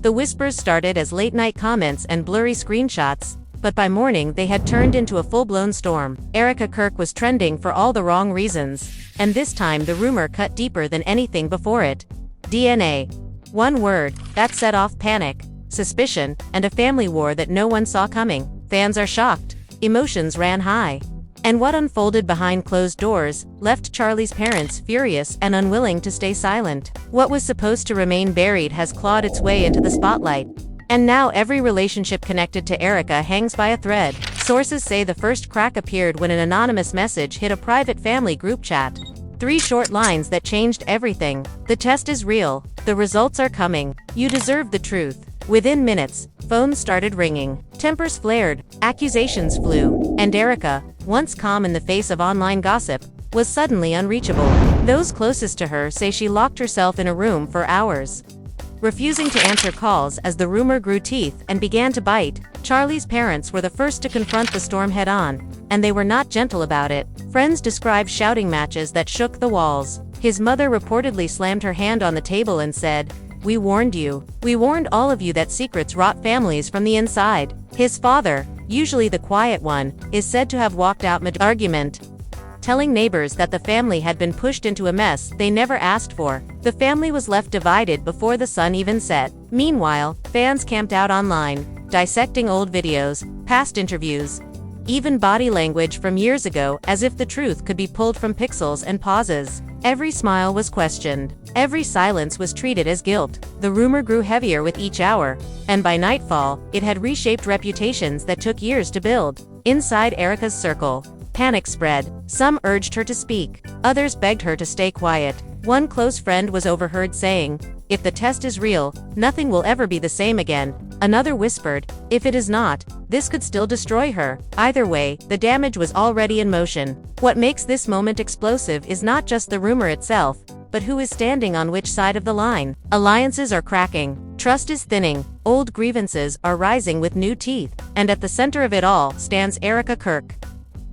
The whispers started as late-night comments and blurry screenshots, but by morning they had turned into a full-blown storm. Erika Kirk was trending for all the wrong reasons, and this time the rumor cut deeper than anything before it. DNA. One word, that set off panic, suspicion, and a family war that no one saw coming. Fans are shocked. Emotions ran high. And what unfolded behind closed doors left Charlie's parents furious and unwilling to stay silent. What was supposed to remain buried has clawed its way into the spotlight. And now every relationship connected to Erika hangs by a thread. Sources say the first crack appeared when an anonymous message hit a private family group chat. 3 short lines that changed everything. The test is real. The results are coming. You deserve the truth. Within minutes, phones started ringing. Tempers flared. Accusations flew. And Erika, once calm in the face of online gossip, was suddenly unreachable. Those closest to her say she locked herself in a room for hours, refusing to answer calls as the rumor grew teeth and began to bite. Charlie's parents were the first to confront the storm head-on, and they were not gentle about it. Friends described shouting matches that shook the walls. His mother reportedly slammed her hand on the table and said, "We warned you. We warned all of you that secrets rot families from the inside." His father, usually the quiet one, is said to have walked out mid-argument, telling neighbors that the family had been pushed into a mess they never asked for. The family was left divided before the sun even set. Meanwhile, fans camped out online, dissecting old videos, past interviews, even body language from years ago, as if the truth could be pulled from pixels and pauses. Every smile was questioned. Every silence was treated as guilt. The rumor grew heavier with each hour, and by nightfall, it had reshaped reputations that took years to build. Inside Erika's circle, panic spread. Some urged her to speak. Others begged her to stay quiet. One close friend was overheard saying, "If the test is real, nothing will ever be the same again." Another whispered, "If it is not, this could still destroy her." Either way, the damage was already in motion. What makes this moment explosive is not just the rumor itself, but who is standing on which side of the line. Alliances are cracking. Trust is thinning. Old grievances are rising with new teeth. And at the center of it all stands Erika Kirk,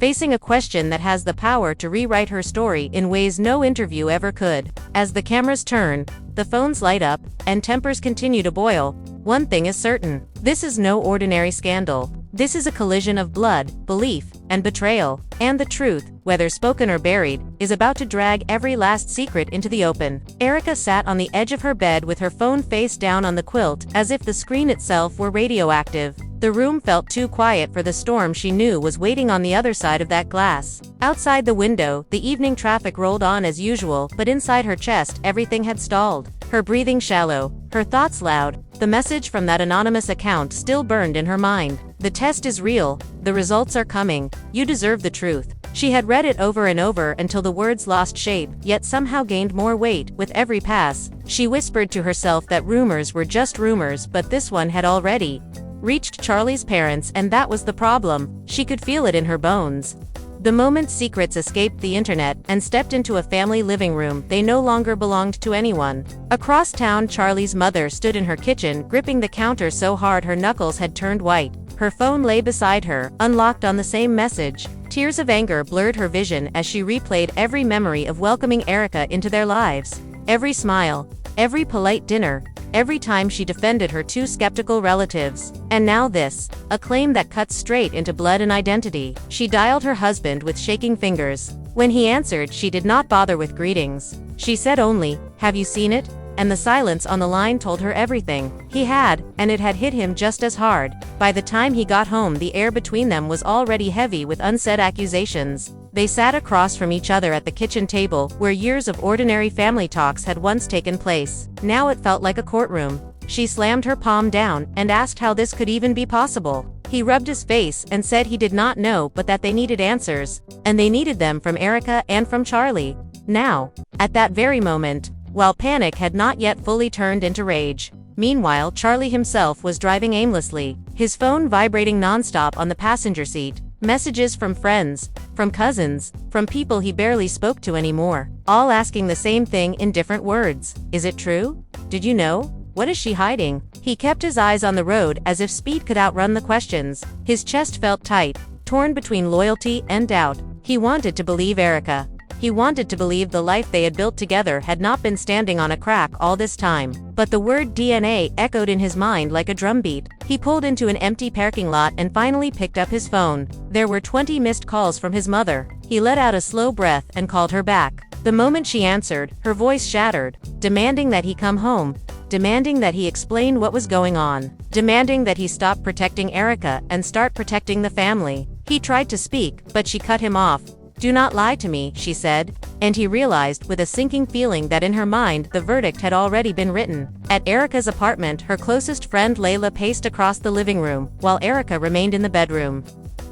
facing a question that has the power to rewrite her story in ways no interview ever could. As the cameras turn, the phones light up, and tempers continue to boil, one thing is certain. This is no ordinary scandal. This is a collision of blood, belief, and betrayal. And the truth, whether spoken or buried, is about to drag every last secret into the open. Erika sat on the edge of her bed with her phone face down on the quilt, as if the screen itself were radioactive. The room felt too quiet for the storm she knew was waiting on the other side of that glass. Outside the window, the evening traffic rolled on as usual, but inside her chest, everything had stalled. Her breathing shallow, her thoughts loud. The message from that anonymous account still burned in her mind. The test is real. The results are coming. You deserve the truth. She had read it over and over until the words lost shape, yet somehow gained more weight with every pass. She whispered to herself that rumors were just rumors, but this one had already reached Charlie's parents, and that was the problem. She could feel it in her bones. The moment secrets escaped the internet and stepped into a family living room, they no longer belonged to anyone. Across town, Charlie's mother stood in her kitchen, gripping the counter so hard her knuckles had turned white. Her phone lay beside her, unlocked on the same message. Tears of anger blurred her vision as she replayed every memory of welcoming Erika into their lives. Every smile, every polite dinner, every time she defended her two skeptical relatives. And now this, a claim that cuts straight into blood and identity. She dialed her husband with shaking fingers. When he answered, she did not bother with greetings. She said only, "Have you seen it?" And the silence on the line told her everything. He had, and it had hit him just as hard. By the time he got home, the air between them was already heavy with unsaid accusations. They sat across from each other at the kitchen table, where years of ordinary family talks had once taken place. Now it felt like a courtroom. She slammed her palm down and asked how this could even be possible. He rubbed his face and said he did not know, but that they needed answers, and they needed them from Erika and from Charlie. Now, at that very moment, while panic had not yet fully turned into rage. Meanwhile, Charlie himself was driving aimlessly, his phone vibrating nonstop on the passenger seat. Messages from friends, from cousins, from people he barely spoke to anymore, all asking the same thing in different words. Is it true? Did you know? What is she hiding? He kept his eyes on the road as if speed could outrun the questions. His chest felt tight, torn between loyalty and doubt. He wanted to believe Erika, He wanted to believe the life they had built together had not been standing on a crack all this time. But the word DNA echoed in his mind like a drumbeat. He pulled into an empty parking lot and finally picked up his phone. There were 20 missed calls from his mother. He let out a slow breath and called her back. The moment she answered, her voice shattered, demanding that he come home, demanding that he explain what was going on, demanding that he stop protecting Erika and start protecting the family. He tried to speak, but she cut him off. "Do not lie to me," she said, and he realized with a sinking feeling that in her mind the verdict had already been written. At Erika's apartment, her closest friend Layla paced across the living room, while Erika remained in the bedroom.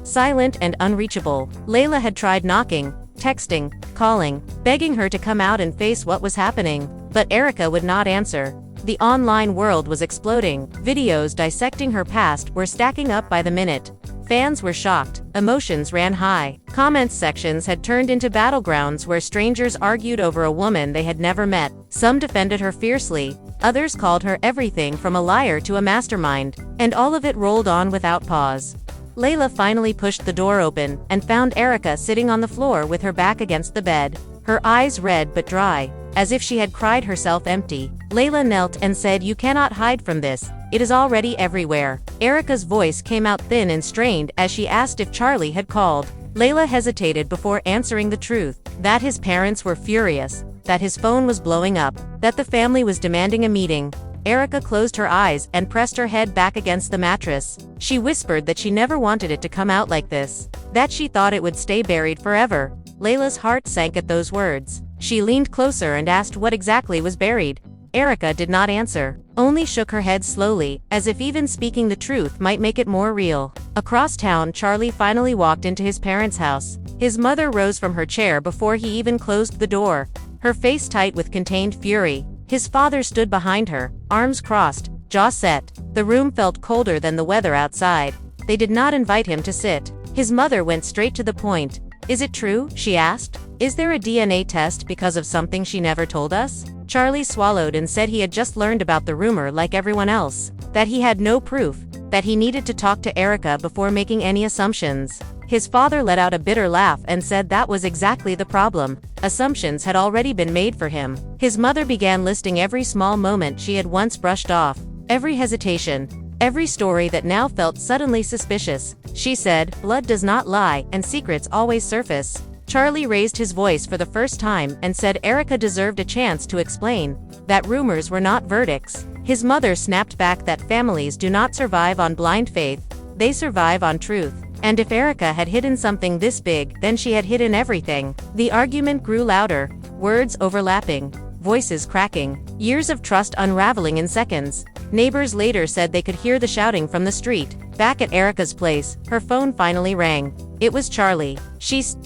Silent and unreachable, Layla had tried knocking, texting, calling, begging her to come out and face what was happening, but Erika would not answer. The online world was exploding. Videos dissecting her past were stacking up by the minute. Fans were shocked, emotions ran high. Comments sections had turned into battlegrounds where strangers argued over a woman they had never met. Some defended her fiercely, others called her everything from a liar to a mastermind, and all of it rolled on without pause. Layla finally pushed the door open and found Erika sitting on the floor with her back against the bed, her eyes red but dry, as if she had cried herself empty. Layla knelt and said, "You cannot hide from this. It is already everywhere." Erika's voice came out thin and strained as she asked if Charlie had called. Layla hesitated before answering the truth, that his parents were furious, that his phone was blowing up, that the family was demanding a meeting. Erika closed her eyes and pressed her head back against the mattress. She whispered that she never wanted it to come out like this, that she thought it would stay buried forever. Layla's heart sank at those words. She leaned closer and asked what exactly was buried. Erika did not answer, only shook her head slowly, as if even speaking the truth might make it more real. Across town, Charlie finally walked into his parents' house. His mother rose from her chair before he even closed the door, her face tight with contained fury. His father stood behind her, arms crossed, jaw set. The room felt colder than the weather outside. They did not invite him to sit. His mother went straight to the point. "Is it true?" she asked. "Is there a DNA test because of something she never told us?" Charlie swallowed and said he had just learned about the rumor like everyone else, that he had no proof, that he needed to talk to Erika before making any assumptions. His father let out a bitter laugh and said that was exactly the problem. Assumptions had already been made for him. His mother began listing every small moment she had once brushed off, every hesitation, every story that now felt suddenly suspicious. She said, "Blood does not lie, and secrets always surface." Charlie raised his voice for the first time and said Erika deserved a chance to explain, that rumors were not verdicts. His mother snapped back that families do not survive on blind faith, they survive on truth. And if Erika had hidden something this big, then she had hidden everything. The argument grew louder, words overlapping, voices cracking, years of trust unraveling in seconds. Neighbors later said they could hear the shouting from the street. Back at Erika's place, her phone finally rang. It was Charlie.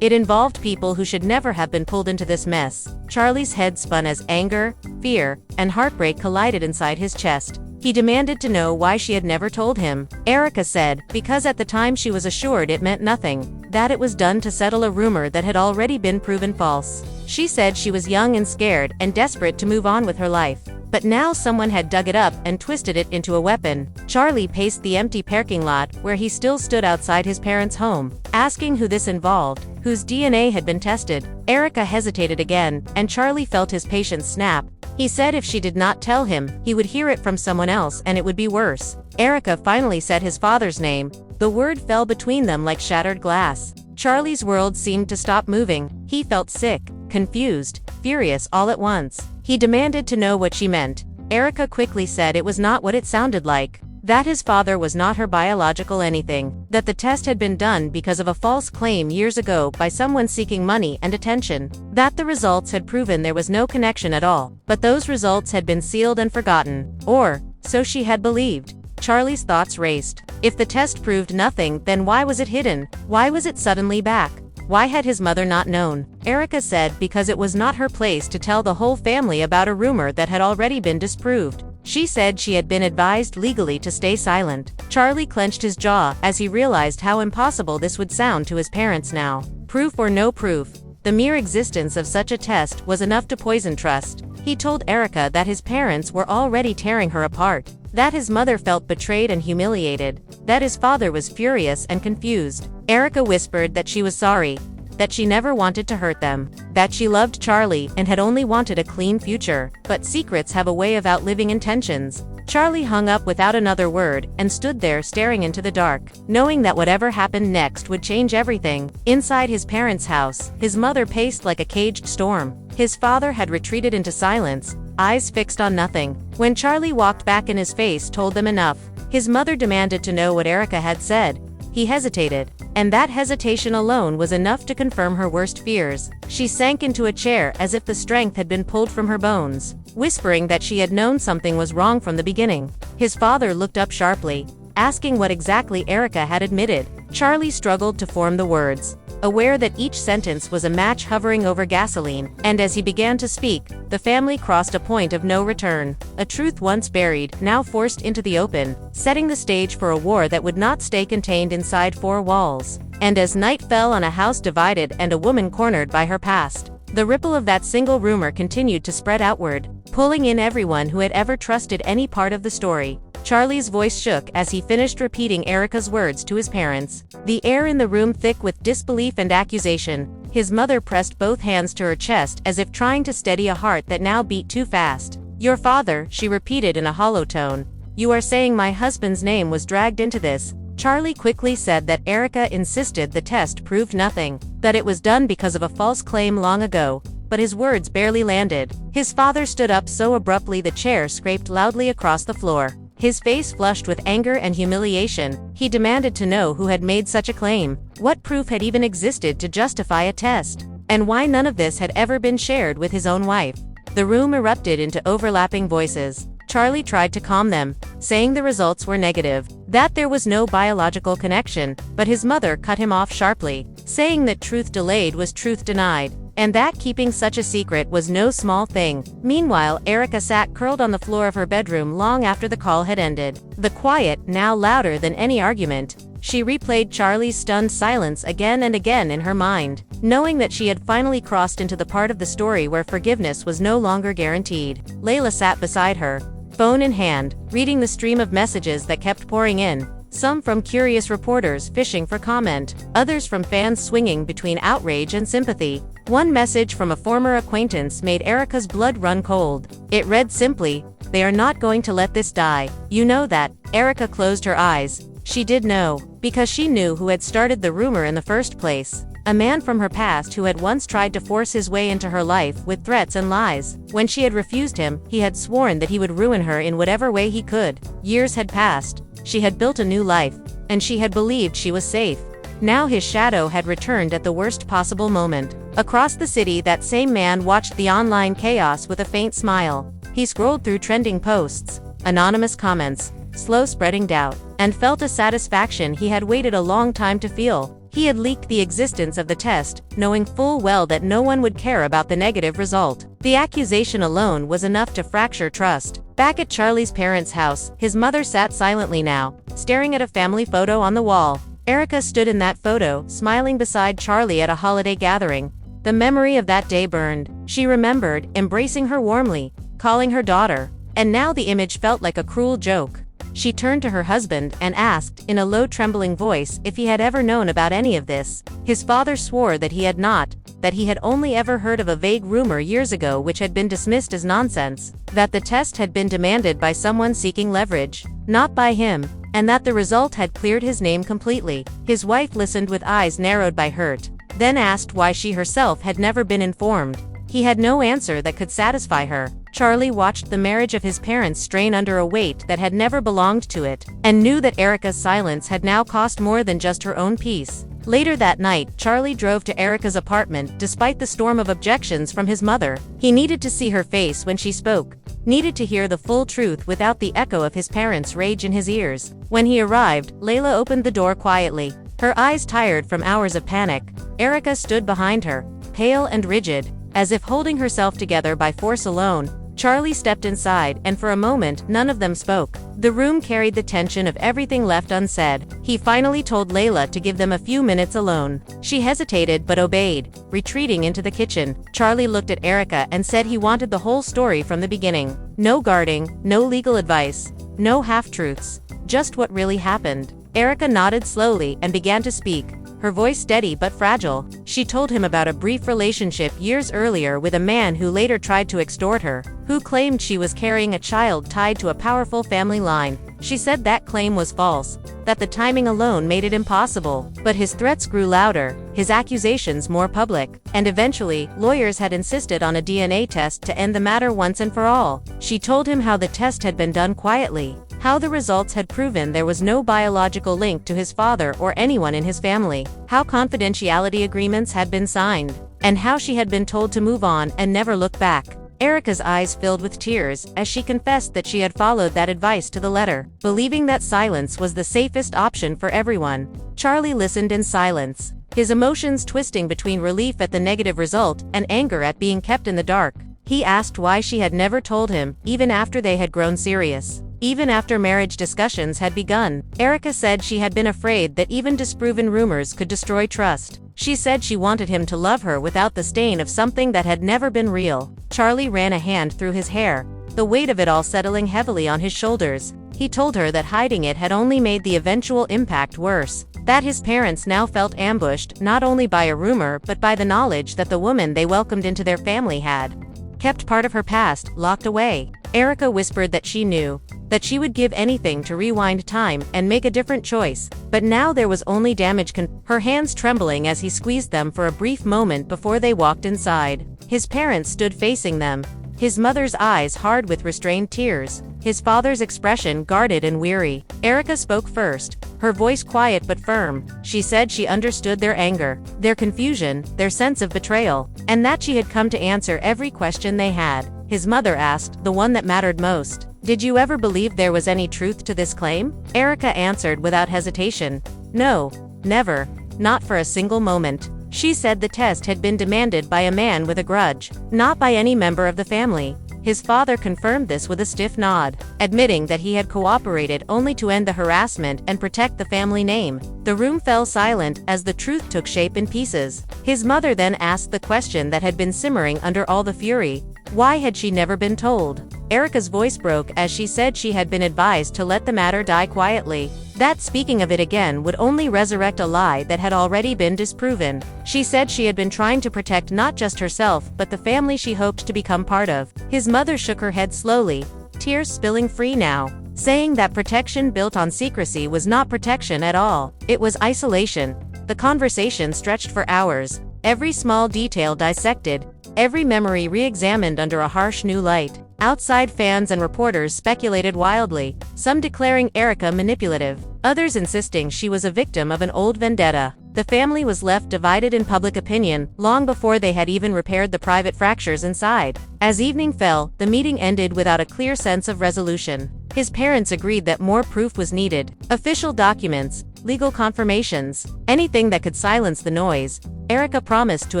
It involved people who should never have been pulled into this mess. Charlie's head spun as anger, fear, and heartbreak collided inside his chest. He demanded to know why she had never told him. Erika said, because at the time she was assured it meant nothing, that it was done to settle a rumor that had already been proven false. She said she was young and scared and desperate to move on with her life. But now someone had dug it up and twisted it into a weapon. Charlie paced the empty parking lot where he still stood outside his parents' home, asking who this involved, whose DNA had been tested. Erika hesitated again, and Charlie felt his patience snap. He said if she did not tell him, he would hear it from someone else and it would be worse. Erika finally said his father's name. The word fell between them like shattered glass. Charlie's world seemed to stop moving. He felt sick, confused, furious all at once. He demanded to know what she meant. Erika quickly said it was not what it sounded like. That his father was not her biological anything. That the test had been done because of a false claim years ago by someone seeking money and attention. That the results had proven there was no connection at all. But those results had been sealed and forgotten. Or, so she had believed. Charlie's thoughts raced. If the test proved nothing, then why was it hidden? Why was it suddenly back? Why had his mother not known? Erika said because it was not her place to tell the whole family about a rumor that had already been disproved. She said she had been advised legally to stay silent. Charlie clenched his jaw as he realized how impossible this would sound to his parents now. Proof or no proof, the mere existence of such a test was enough to poison trust. He told Erika that his parents were already tearing her apart. That his mother felt betrayed and humiliated. That his father was furious and confused. Erika whispered that she was sorry. that she never wanted to hurt them, that she loved Charlie and had only wanted a clean future. But secrets have a way of outliving intentions. Charlie hung up without another word and stood there staring into the dark, knowing that whatever happened next would change everything. Inside his parents' house, his mother paced like a caged storm. His father had retreated into silence, eyes fixed on nothing. When Charlie walked back in, his face told them enough. His mother demanded to know what Erika had said. He hesitated, and that hesitation alone was enough to confirm her worst fears. She sank into a chair as if the strength had been pulled from her bones, whispering that she had known something was wrong from the beginning. His father looked up sharply, asking what exactly Erika had admitted. Charlie struggled to form the words, aware that each sentence was a match hovering over gasoline, and as he began to speak, the family crossed a point of no return. A truth once buried, now forced into the open, setting the stage for a war that would not stay contained inside four walls. And as night fell on a house divided and a woman cornered by her past, the ripple of that single rumor continued to spread outward, pulling in everyone who had ever trusted any part of the story. Charlie's voice shook as he finished repeating Erika's words to his parents, the air in the room thick with disbelief and accusation. His mother pressed both hands to her chest as if trying to steady a heart that now beat too fast. Your father, she repeated in a hollow tone. You are saying my husband's name was dragged into this? Charlie quickly said that Erika insisted the test proved nothing, that it was done because of a false claim long ago, but his words barely landed. His father stood up so abruptly the chair scraped loudly across the floor. His face flushed with anger and humiliation. He demanded to know who had made such a claim, what proof had even existed to justify a test, and why none of this had ever been shared with his own wife. The room erupted into overlapping voices. Charlie tried to calm them, saying the results were negative, that there was no biological connection, but his mother cut him off sharply, saying that truth delayed was truth denied, and that keeping such a secret was no small thing. Meanwhile, Erika sat curled on the floor of her bedroom long after the call had ended. The quiet, now louder than any argument. She replayed Charlie's stunned silence again and again in her mind, knowing that she had finally crossed into the part of the story where forgiveness was no longer guaranteed. Layla sat beside her, phone in hand, reading the stream of messages that kept pouring in. Some from curious reporters fishing for comment, others from fans swinging between outrage and sympathy. One message from a former acquaintance made Erika's blood run cold. It read simply, "They are not going to let this die. You know that." Erika closed her eyes. She did know, because she knew who had started the rumor in the first place. A man from her past who had once tried to force his way into her life with threats and lies. When she had refused him, he had sworn that he would ruin her in whatever way he could. Years had passed. She had built a new life, and she had believed she was safe. Now his shadow had returned at the worst possible moment. Across the city, that same man watched the online chaos with a faint smile. He scrolled through trending posts, anonymous comments, slow spreading doubt, and felt a satisfaction he had waited a long time to feel. He had leaked the existence of the test, knowing full well that no one would care about the negative result. The accusation alone was enough to fracture trust. Back at Charlie's parents' house, his mother sat silently now, staring at a family photo on the wall. Erika stood in that photo, smiling beside Charlie at a holiday gathering. The memory of that day burned. She remembered, embracing her warmly, calling her daughter. And now the image felt like a cruel joke. She turned to her husband and asked, in a low trembling voice, if he had ever known about any of this. His father swore that he had not, that he had only ever heard of a vague rumor years ago which had been dismissed as nonsense, that the test had been demanded by someone seeking leverage, not by him, and that the result had cleared his name completely. His wife listened with eyes narrowed by hurt, then asked why she herself had never been informed. He had no answer that could satisfy her. Charlie watched the marriage of his parents strain under a weight that had never belonged to it, and knew that Erika's silence had now cost more than just her own peace. Later that night, Charlie drove to Erika's apartment despite the storm of objections from his mother. He needed to see her face when she spoke, needed to hear the full truth without the echo of his parents' rage in his ears. When he arrived, Layla opened the door quietly, her eyes tired from hours of panic. Erika stood behind her, pale and rigid, as if holding herself together by force alone. Charlie stepped inside, and for a moment, none of them spoke. The room carried the tension of everything left unsaid. He finally told Layla to give them a few minutes alone. She hesitated but obeyed, retreating into the kitchen. Charlie looked at Erika and said he wanted the whole story from the beginning. No guarding, no legal advice, no half-truths, just what really happened. Erika nodded slowly and began to speak, her voice steady but fragile. She told him about a brief relationship years earlier with a man who later tried to extort her, who claimed she was carrying a child tied to a powerful family line. She said that claim was false, that the timing alone made it impossible. But his threats grew louder, his accusations more public, and eventually, lawyers had insisted on a DNA test to end the matter once and for all. She told him how the test had been done quietly, how the results had proven there was no biological link to his father or anyone in his family, how confidentiality agreements had been signed, and how she had been told to move on and never look back. Erika's eyes filled with tears as she confessed that she had followed that advice to the letter, believing that silence was the safest option for everyone. Charlie listened in silence, his emotions twisting between relief at the negative result and anger at being kept in the dark. He asked why she had never told him, even after they had grown serious. Even after marriage discussions had begun, Erika said she had been afraid that even disproven rumors could destroy trust. She said she wanted him to love her without the stain of something that had never been real. Charlie ran a hand through his hair, the weight of it all settling heavily on his shoulders. He told her that hiding it had only made the eventual impact worse, that his parents now felt ambushed not only by a rumor but by the knowledge that the woman they welcomed into their family had kept part of her past locked away. Erika whispered that she knew that she would give anything to rewind time and make a different choice, but now there was only damage. Her hands trembling as he squeezed them for a brief moment before they walked inside. His parents stood facing them, his mother's eyes hard with restrained tears, his father's expression guarded and weary. Erika spoke first, her voice quiet but firm. She said she understood their anger, their confusion, their sense of betrayal, and that she had come to answer every question they had. His mother asked, the one that mattered most, "Did you ever believe there was any truth to this claim?" Erika answered without hesitation, "No, never, not for a single moment." She said the test had been demanded by a man with a grudge, not by any member of the family. His father confirmed this with a stiff nod, admitting that he had cooperated only to end the harassment and protect the family name. The room fell silent as the truth took shape in pieces. His mother then asked the question that had been simmering under all the fury. Why had she never been told? Erika's voice broke as she said she had been advised to let the matter die quietly, that speaking of it again would only resurrect a lie that had already been disproven. She said she had been trying to protect not just herself but the family she hoped to become part of. His mother shook her head slowly, tears spilling free now, saying that protection built on secrecy was not protection at all. It was isolation. The conversation stretched for hours, every small detail dissected, every memory re-examined under a harsh new light. Outside fans and reporters speculated wildly, some declaring Erika manipulative, others insisting she was a victim of an old vendetta. The family was left divided in public opinion long before they had even repaired the private fractures inside. As evening fell, the meeting ended without a clear sense of resolution. His parents agreed that more proof was needed, official documents, legal confirmations, anything that could silence the noise. Erika promised to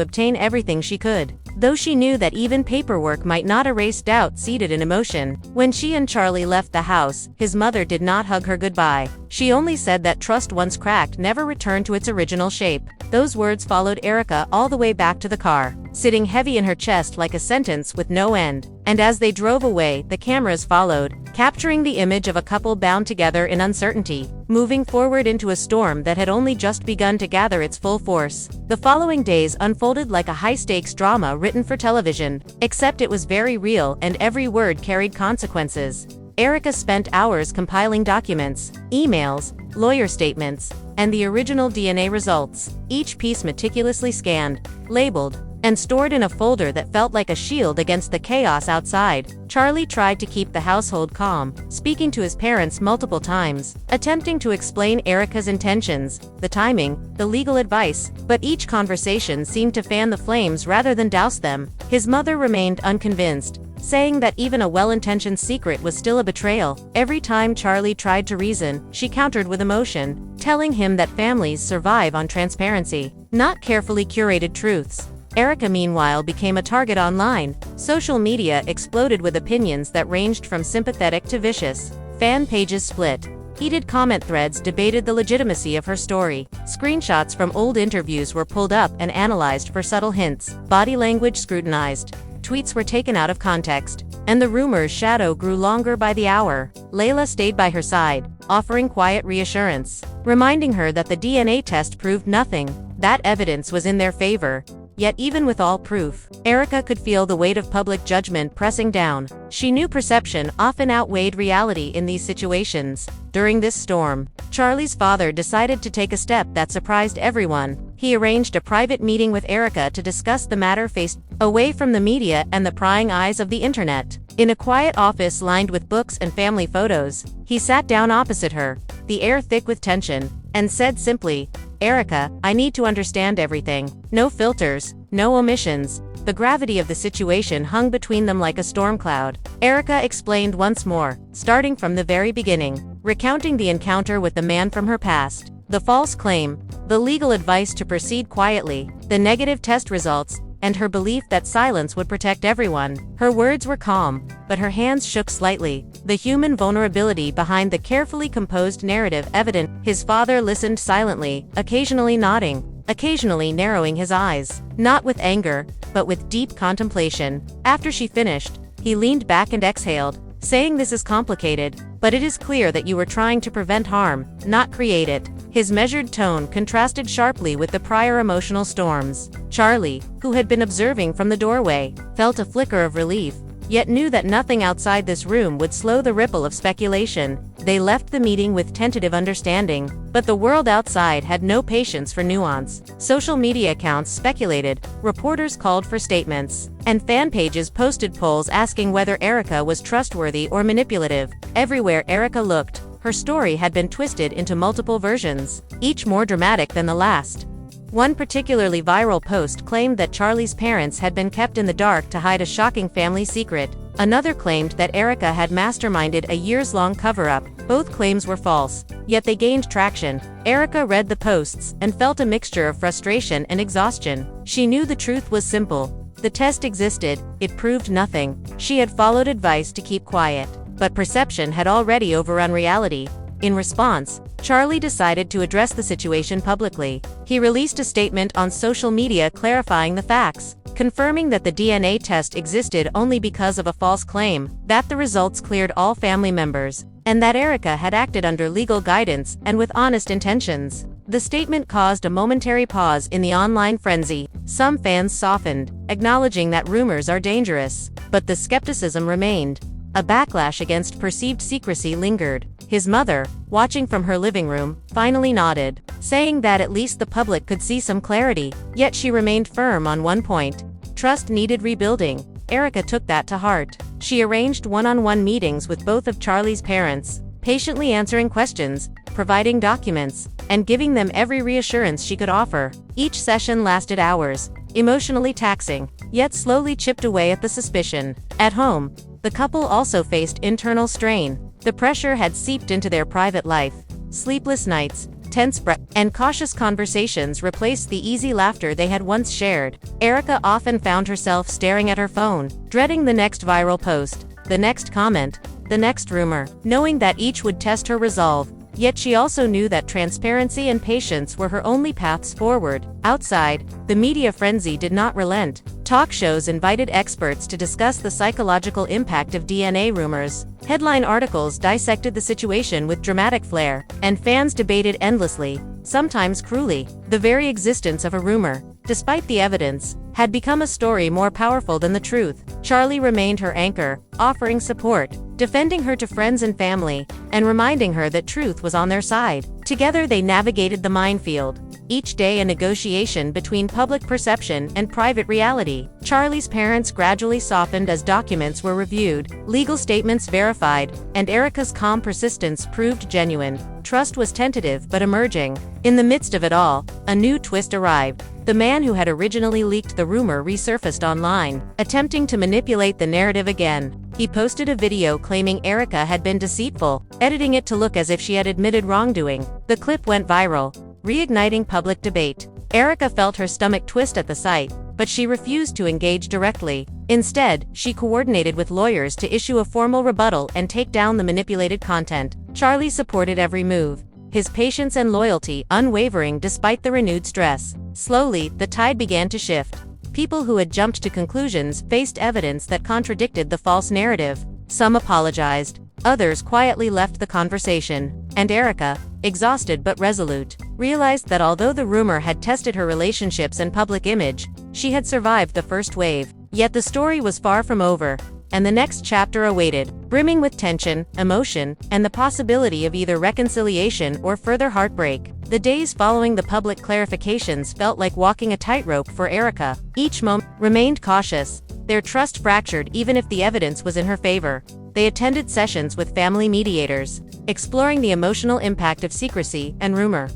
obtain everything she could, though she knew that even paperwork might not erase doubt seated in emotion. When she and Charlie left the house, his mother did not hug her goodbye. She only said that trust once cracked never returned to its original shape. Those words followed Erika all the way back to the car, sitting heavy in her chest like a sentence with no end. And as they drove away, the cameras followed, capturing the image of a couple bound together in uncertainty, moving forward into a storm that had only just begun to gather its full force. The following days unfolded like a high-stakes drama written for television, except it was very real and every word carried consequences. Erika spent hours compiling documents, emails, lawyer statements, and the original DNA results, each piece meticulously scanned, labeled, and stored in a folder that felt like a shield against the chaos outside. Charlie tried to keep the household calm, speaking to his parents multiple times, attempting to explain Erika's intentions, the timing, the legal advice, but each conversation seemed to fan the flames rather than douse them. His mother remained unconvinced, saying that even a well-intentioned secret was still a betrayal. Every time Charlie tried to reason, she countered with emotion, telling him that families survive on transparency, not carefully curated truths. Erika meanwhile became a target online. Social media exploded with opinions that ranged from sympathetic to vicious. Fan pages split. Heated comment threads debated the legitimacy of her story. Screenshots from old interviews were pulled up and analyzed for subtle hints. Body language scrutinized. Tweets were taken out of context. and the rumor's shadow grew longer by the hour. Layla stayed by her side, offering quiet reassurance, reminding her that the DNA test proved nothing, that evidence was in their favor. Yet even with all proof, Erika could feel the weight of public judgment pressing down. She knew perception often outweighed reality in these situations. During this storm, Charlie's father decided to take a step that surprised everyone. He arranged a private meeting with Erika to discuss the matter face away from the media and the prying eyes of the internet. In a quiet office lined with books and family photos, he sat down opposite her, the air thick with tension, and said simply, "Erika, I need to understand everything. No filters, no omissions." The gravity of the situation hung between them like a storm cloud. Erika explained once more, starting from the very beginning, recounting the encounter with the man from her past, the false claim, the legal advice to proceed quietly, the negative test results, and her belief that silence would protect everyone. Her words were calm, but her hands shook slightly, the human vulnerability behind the carefully composed narrative evident. His father listened silently, occasionally nodding, occasionally narrowing his eyes, not with anger, but with deep contemplation. After she finished, he leaned back and exhaled, saying, "This is complicated, but it is clear that you were trying to prevent harm, not create it." His measured tone contrasted sharply with the prior emotional storms. Charlie, who had been observing from the doorway, felt a flicker of relief, yet knew that nothing outside this room would slow the ripple of speculation. They left the meeting with tentative understanding, but the world outside had no patience for nuance. Social media accounts speculated, reporters called for statements, and fan pages posted polls asking whether Erika was trustworthy or manipulative. Everywhere Erika looked, her story had been twisted into multiple versions, each more dramatic than the last. One particularly viral post claimed that Charlie's parents had been kept in the dark to hide a shocking family secret. Another claimed that Erika had masterminded a years-long cover-up. Both claims were false, yet they gained traction. Erika read the posts and felt a mixture of frustration and exhaustion. She knew the truth was simple. The test existed, it proved nothing. She had followed advice to keep quiet, but perception had already overrun reality. In response, Charlie decided to address the situation publicly. He released a statement on social media clarifying the facts, confirming that the DNA test existed only because of a false claim, that the results cleared all family members, and that Erika had acted under legal guidance and with honest intentions. The statement caused a momentary pause in the online frenzy. Some fans softened, acknowledging that rumors are dangerous, but the skepticism remained. A backlash against perceived secrecy lingered. His mother, watching from her living room, finally nodded, saying that at least the public could see some clarity. Yet she remained firm on one point. Trust needed rebuilding. Erika took that to heart. She arranged one-on-one meetings with both of Charlie's parents, patiently answering questions, providing documents, and giving them every reassurance she could offer. Each session lasted hours, emotionally taxing, yet slowly chipped away at the suspicion. At home, the couple also faced internal strain. The pressure had seeped into their private life. Sleepless nights, tense breath, and cautious conversations replaced the easy laughter they had once shared. Erika often found herself staring at her phone, dreading the next viral post, the next comment, the next rumor, knowing that each would test her resolve. Yet she also knew that transparency and patience were her only paths forward. Outside, the media frenzy did not relent. Talk shows invited experts to discuss the psychological impact of DNA rumors. Headline articles dissected the situation with dramatic flair, and fans debated endlessly, sometimes cruelly. The very existence of a rumor, despite the evidence, had become a story more powerful than the truth. Charlie remained her anchor, offering support, defending her to friends and family, and reminding her that truth was on their side. Together they navigated the minefield, each day a negotiation between public perception and private reality. Charlie's parents gradually softened as documents were reviewed, legal statements verified, and Erika's calm persistence proved genuine. Trust was tentative but emerging. In the midst of it all, a new twist arrived. The man who had originally leaked the rumor resurfaced online, attempting to manipulate the narrative again. He posted a video claiming Erika had been deceitful, editing it to look as if she had admitted wrongdoing. The clip went viral, reigniting public debate. Erika felt her stomach twist at the sight, but she refused to engage directly. Instead, she coordinated with lawyers to issue a formal rebuttal and take down the manipulated content. Charlie supported every move, his patience and loyalty unwavering despite the renewed stress. Slowly, the tide began to shift. People who had jumped to conclusions faced evidence that contradicted the false narrative. Some apologized, others quietly left the conversation, and Erika, exhausted but resolute, realized that although the rumor had tested her relationships and public image, she had survived the first wave. Yet the story was far from over, and the next chapter awaited, brimming with tension, emotion, and the possibility of either reconciliation or further heartbreak. The days following the public clarifications felt like walking a tightrope for Erika. Each moment remained cautious, their trust fractured even if the evidence was in her favor. They attended sessions with family mediators, exploring the emotional impact of secrecy and rumor.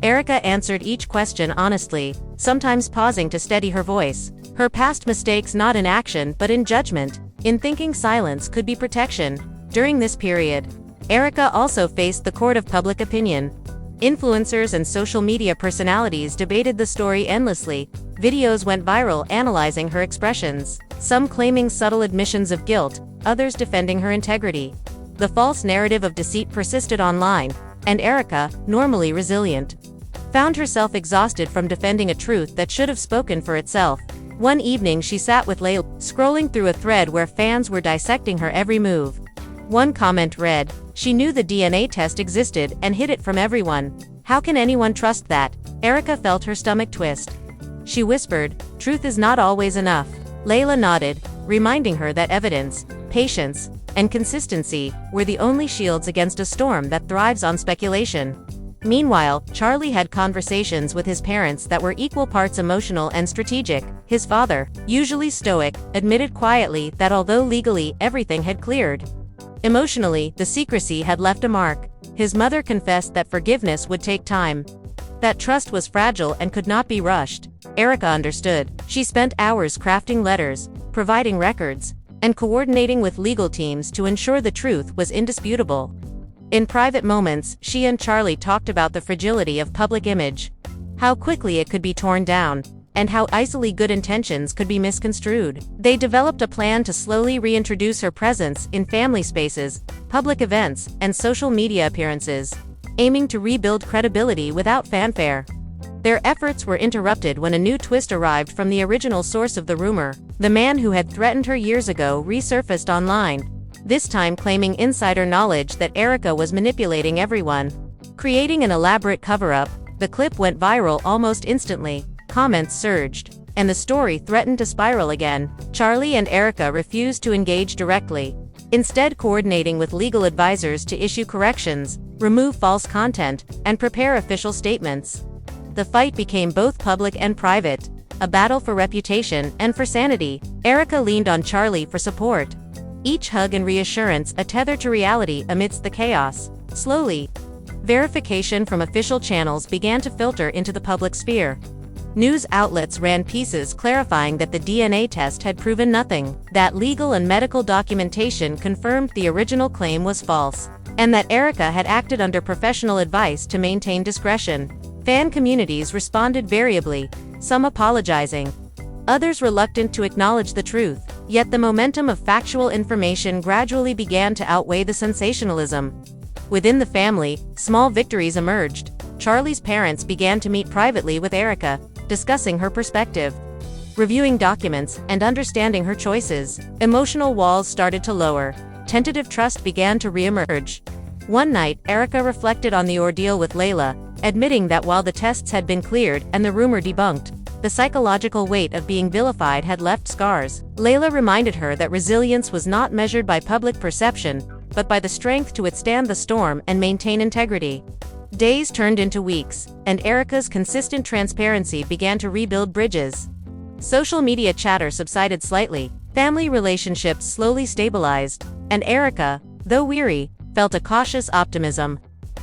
Erika answered each question honestly, sometimes pausing to steady her voice. Her past mistakes not in action but in judgment, in thinking silence could be protection. During this period, Erika also faced the court of public opinion. Influencers and social media personalities debated the story endlessly. Videos went viral analyzing her expressions, some claiming subtle admissions of guilt, others defending her integrity. The false narrative of deceit persisted online, and Erika, normally resilient, found herself exhausted from defending a truth that should have spoken for itself. One evening she sat with Layla, scrolling through a thread where fans were dissecting her every move. One comment read, "She knew the DNA test existed and hid it from everyone. How can anyone trust that?" Erika felt her stomach twist. She whispered, "Truth is not always enough." Layla nodded, reminding her that evidence, patience, and consistency were the only shields against a storm that thrives on speculation. Meanwhile, Charlie had conversations with his parents that were equal parts emotional and strategic. His father, usually stoic, admitted quietly that although legally everything had cleared, emotionally, the secrecy had left a mark. His mother confessed that forgiveness would take time, that trust was fragile and could not be rushed. Erika understood. She spent hours crafting letters, providing records, and coordinating with legal teams to ensure the truth was indisputable. In private moments, she and Charlie talked about the fragility of public image, how quickly it could be torn down, and how easily good intentions could be misconstrued. They developed a plan to slowly reintroduce her presence in family spaces, public events, and social media appearances, aiming to rebuild credibility without fanfare. Their efforts were interrupted when a new twist arrived from the original source of the rumor. The man who had threatened her years ago resurfaced online, this time claiming insider knowledge that Erika was manipulating everyone, creating an elaborate cover-up. The clip went viral almost instantly. Comments surged, and the story threatened to spiral again. Charlie and Erika refused to engage directly, instead coordinating with legal advisors to issue corrections, remove false content, and prepare official statements. The fight became both public and private, a battle for reputation and for sanity. Erika leaned on Charlie for support, each hug and reassurance a tether to reality amidst the chaos. Slowly, verification from official channels began to filter into the public sphere. News outlets ran pieces clarifying that the DNA test had proven nothing, that legal and medical documentation confirmed the original claim was false, and that Erika had acted under professional advice to maintain discretion. Fan communities responded variably, some apologizing, others reluctant to acknowledge the truth. Yet the momentum of factual information gradually began to outweigh the sensationalism. Within the family, small victories emerged. Charlie's parents began to meet privately with Erika, discussing her perspective, reviewing documents, and understanding her choices. Emotional walls started to lower. Tentative trust began to reemerge. One night, Erika reflected on the ordeal with Layla, admitting that while the tests had been cleared and the rumor debunked, the psychological weight of being vilified had left scars. Layla reminded her that resilience was not measured by public perception, but by the strength to withstand the storm and maintain integrity. Days turned into weeks, and Erika's consistent transparency began to rebuild bridges. Social media chatter subsided slightly, family relationships slowly stabilized, and Erika, though weary, felt a cautious optimism.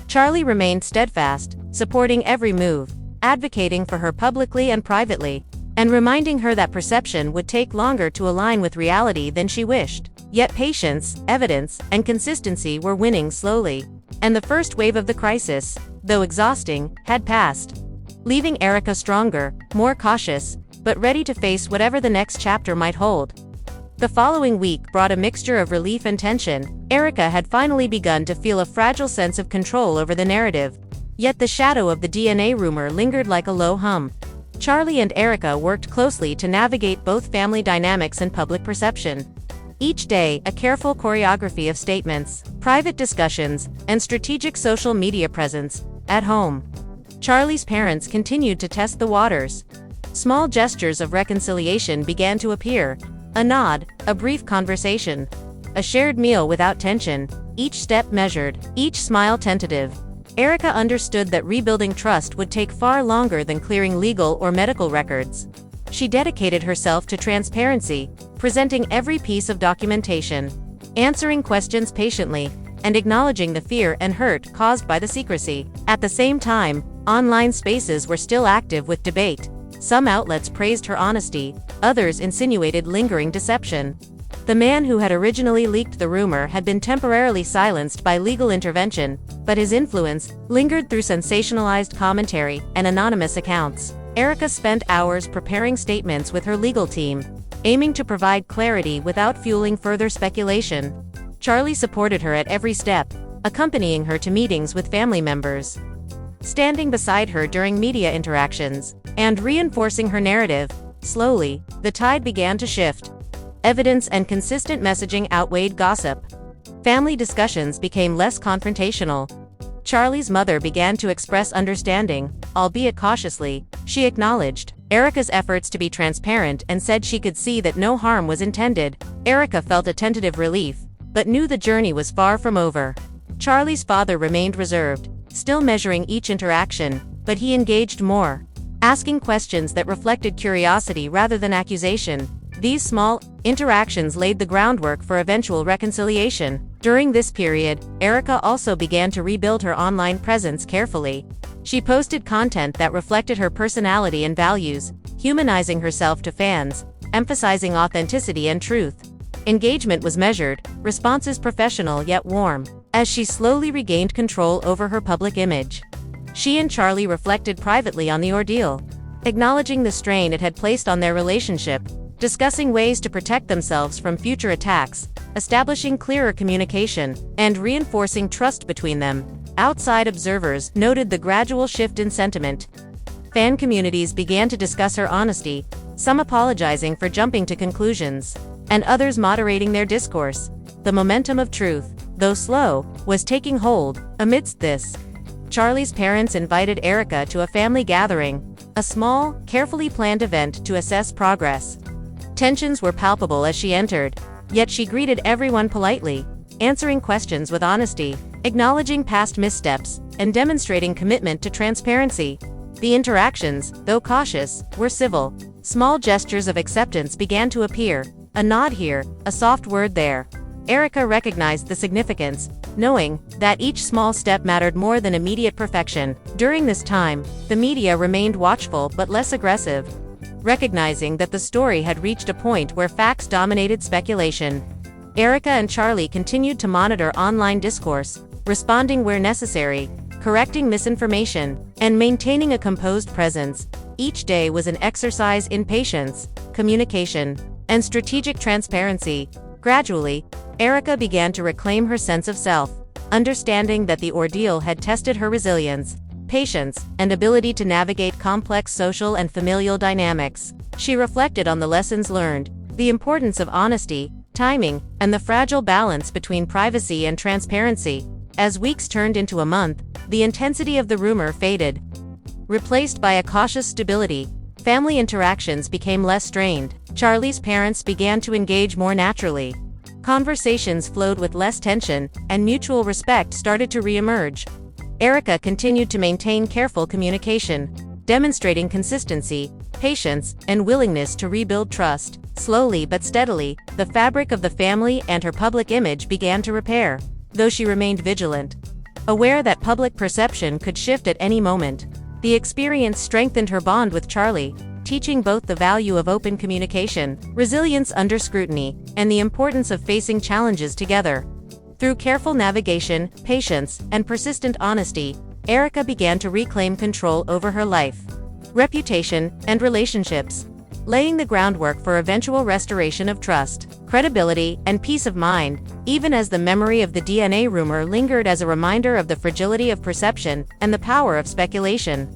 Charlie remained steadfast, supporting every move, advocating for her publicly and privately, and reminding her that perception would take longer to align with reality than she wished. Yet patience, evidence, and consistency were winning slowly, and the first wave of the crisis, though exhausting, had passed, leaving Erika stronger, more cautious, but ready to face whatever the next chapter might hold. The following week brought a mixture of relief and tension. Erika had finally begun to feel a fragile sense of control over the narrative, yet the shadow of the DNA rumor lingered like a low hum. Charlie and Erika worked closely to navigate both family dynamics and public perception. Each day, a careful choreography of statements, private discussions, and strategic social media presence. At home, Charlie's parents continued to test the waters. Small gestures of reconciliation began to appear. A nod, a brief conversation, a shared meal without tension, each step measured, each smile tentative. Erika understood that rebuilding trust would take far longer than clearing legal or medical records. She dedicated herself to transparency, presenting every piece of documentation, answering questions patiently, and acknowledging the fear and hurt caused by the secrecy. At the same time, online spaces were still active with debate. Some outlets praised her honesty, others insinuated lingering deception. The man who had originally leaked the rumor had been temporarily silenced by legal intervention, but his influence lingered through sensationalized commentary and anonymous accounts. Erika spent hours preparing statements with her legal team, aiming to provide clarity without fueling further speculation. Charlie supported her at every step, accompanying her to meetings with family members, standing beside her during media interactions, and reinforcing her narrative. Slowly, the tide began to shift. Evidence and consistent messaging outweighed gossip. Family discussions became less confrontational. Charlie's mother began to express understanding, albeit cautiously. She acknowledged Erika's efforts to be transparent and said she could see that no harm was intended. Erika felt a tentative relief, but knew the journey was far from over. Charlie's father remained reserved, still measuring each interaction, but he engaged more, asking questions that reflected curiosity rather than accusation. These small interactions laid the groundwork for eventual reconciliation. During this period, Erika also began to rebuild her online presence carefully. She posted content that reflected her personality and values, humanizing herself to fans, emphasizing authenticity and truth. Engagement was measured, responses professional yet warm, as she slowly regained control over her public image. She and Charlie reflected privately on the ordeal, acknowledging the strain it had placed on their relationship, discussing ways to protect themselves from future attacks, establishing clearer communication, and reinforcing trust between them. Outside observers noted the gradual shift in sentiment. Fan communities began to discuss her honesty, some apologizing for jumping to conclusions, and others moderating their discourse. The momentum of truth, though slow, was taking hold. Amidst this, Charlie's parents invited Erika to a family gathering, a small, carefully planned event to assess progress. Tensions were palpable as she entered, yet she greeted everyone politely, answering questions with honesty, acknowledging past missteps, and demonstrating commitment to transparency. The interactions, though cautious, were civil. Small gestures of acceptance began to appear, a nod here, a soft word there. Erika recognized the significance, knowing that each small step mattered more than immediate perfection. During this time, the media remained watchful but less aggressive, recognizing that the story had reached a point where facts dominated speculation. Erika and Charlie continued to monitor online discourse, responding where necessary, correcting misinformation, and maintaining a composed presence. Each day was an exercise in patience, communication, and strategic transparency. Gradually, Erika began to reclaim her sense of self, understanding that the ordeal had tested her resilience, patience, and ability to navigate complex social and familial dynamics. She reflected on the lessons learned, the importance of honesty, timing, and the fragile balance between privacy and transparency. As weeks turned into a month, the intensity of the rumor faded. Replaced by a cautious stability, family interactions became less strained. Charlie's parents began to engage more naturally. Conversations flowed with less tension, and mutual respect started to re-emerge. Erika continued to maintain careful communication, demonstrating consistency, patience, and willingness to rebuild trust. Slowly but steadily, the fabric of the family and her public image began to repair, though she remained vigilant, aware that public perception could shift at any moment. The experience strengthened her bond with Charlie, teaching both the value of open communication, resilience under scrutiny, and the importance of facing challenges together. Through careful navigation, patience, and persistent honesty, Erika began to reclaim control over her life, reputation, and relationships, laying the groundwork for eventual restoration of trust, credibility, and peace of mind. Even as the memory of the DNA rumor lingered as a reminder of the fragility of perception and the power of speculation.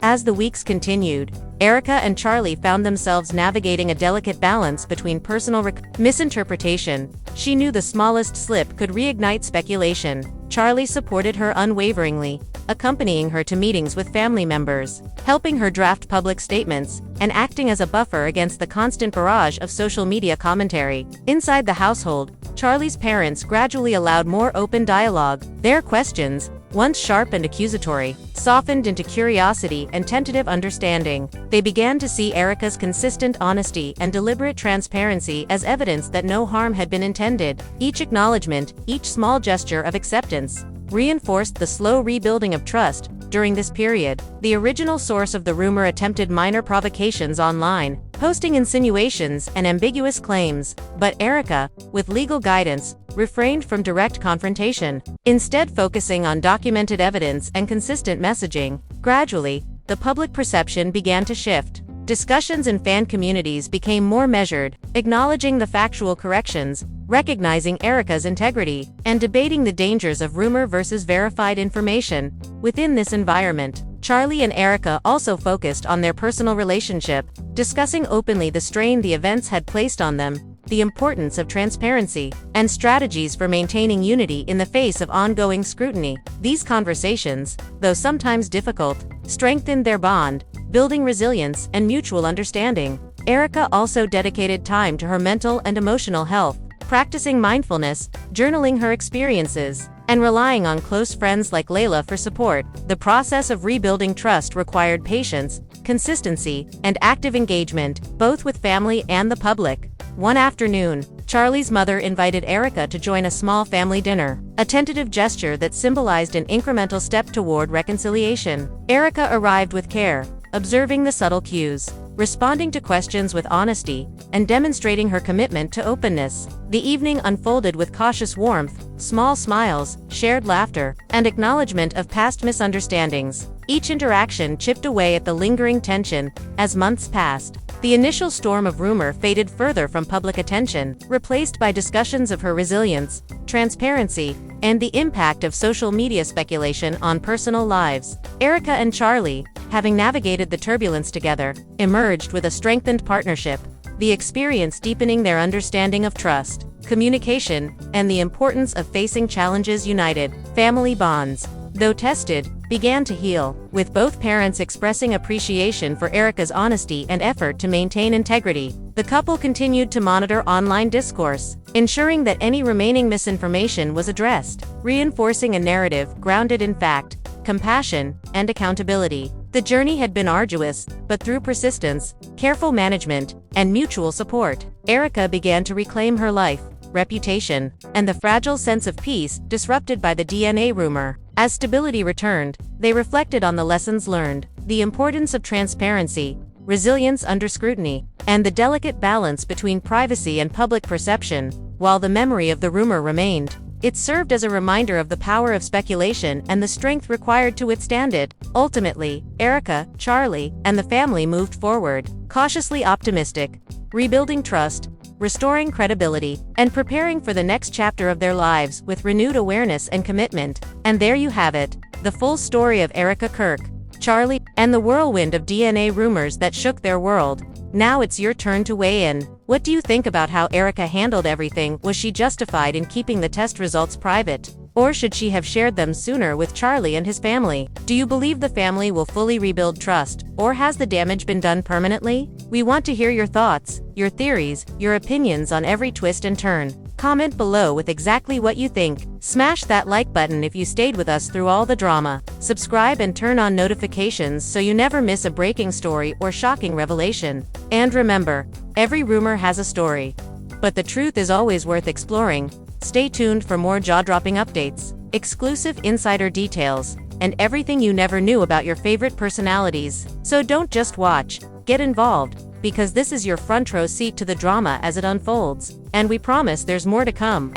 As the weeks continued, Erika and Charlie found themselves navigating a delicate balance between personal misinterpretation. She knew the smallest slip could reignite speculation. Charlie supported her unwaveringly, accompanying her to meetings with family members, helping her draft public statements, and acting as a buffer against the constant barrage of social media commentary. Inside the household, Charlie's parents gradually allowed more open dialogue. Their questions, once sharp and accusatory, softened into curiosity and tentative understanding. They began to see Erika's consistent honesty and deliberate transparency as evidence that no harm had been intended. Each acknowledgement, each small gesture of acceptance, reinforced the slow rebuilding of trust. During this period, the original source of the rumor attempted minor provocations online, posting insinuations and ambiguous claims, but Erika, with legal guidance, refrained from direct confrontation, instead focusing on documented evidence and consistent messaging. Gradually, the public perception began to shift. Discussions in fan communities became more measured, acknowledging the factual corrections, recognizing Erika's integrity, and debating the dangers of rumor versus verified information. Within this environment, Charlie and Erika also focused on their personal relationship, discussing openly the strain the events had placed on them, the importance of transparency, and strategies for maintaining unity in the face of ongoing scrutiny. These conversations, though sometimes difficult, strengthened their bond, building resilience and mutual understanding. Erika also dedicated time to her mental and emotional health, practicing mindfulness, journaling her experiences, and relying on close friends like Layla for support. The process of rebuilding trust required patience, consistency, and active engagement, both with family and the public. One afternoon, Charlie's mother invited Erika to join a small family dinner, a tentative gesture that symbolized an incremental step toward reconciliation. Erika arrived with care, observing the subtle cues, responding to questions with honesty, and demonstrating her commitment to openness. The evening unfolded with cautious warmth, small smiles, shared laughter, and acknowledgement of past misunderstandings. Each interaction chipped away at the lingering tension. As months passed, the initial storm of rumor faded further from public attention, replaced by discussions of her resilience, transparency, and the impact of social media speculation on personal lives. Erika and Charlie, having navigated the turbulence together, emerged with a strengthened partnership, the experience deepening their understanding of trust, communication, and the importance of facing challenges united. Family bonds, though tested, began to heal, with both parents expressing appreciation for Erika's honesty and effort to maintain integrity. The couple continued to monitor online discourse, ensuring that any remaining misinformation was addressed, reinforcing a narrative grounded in fact, compassion, and accountability. The journey had been arduous, but through persistence, careful management, and mutual support, Erika began to reclaim her life, reputation, and the fragile sense of peace disrupted by the DNA rumor. As stability returned, they reflected on the lessons learned, the importance of transparency, resilience under scrutiny, and the delicate balance between privacy and public perception. While the memory of the rumor remained, it served as a reminder of the power of speculation and the strength required to withstand it. Ultimately, Erika, Charlie, and the family moved forward, cautiously optimistic, rebuilding trust, restoring credibility, and preparing for the next chapter of their lives with renewed awareness and commitment. And there you have it, the full story of Erika Kirk, Charlie, and the whirlwind of DNA rumors that shook their world. Now it's your turn to weigh in. What do you think about how Erika handled everything? Was she justified in keeping the test results private? Or should she have shared them sooner with Charlie and his family? Do you believe the family will fully rebuild trust, or has the damage been done permanently? We want to hear your thoughts, your theories, your opinions on every twist and turn. Comment below with exactly what you think. Smash that like button if you stayed with us through all the drama. Subscribe and turn on notifications so you never miss a breaking story or shocking revelation. And remember, every rumor has a story, but the truth is always worth exploring. Stay tuned for more jaw-dropping updates, exclusive insider details, and everything you never knew about your favorite personalities. So don't just watch, get involved, because this is your front row seat to the drama as it unfolds. And we promise there's more to come.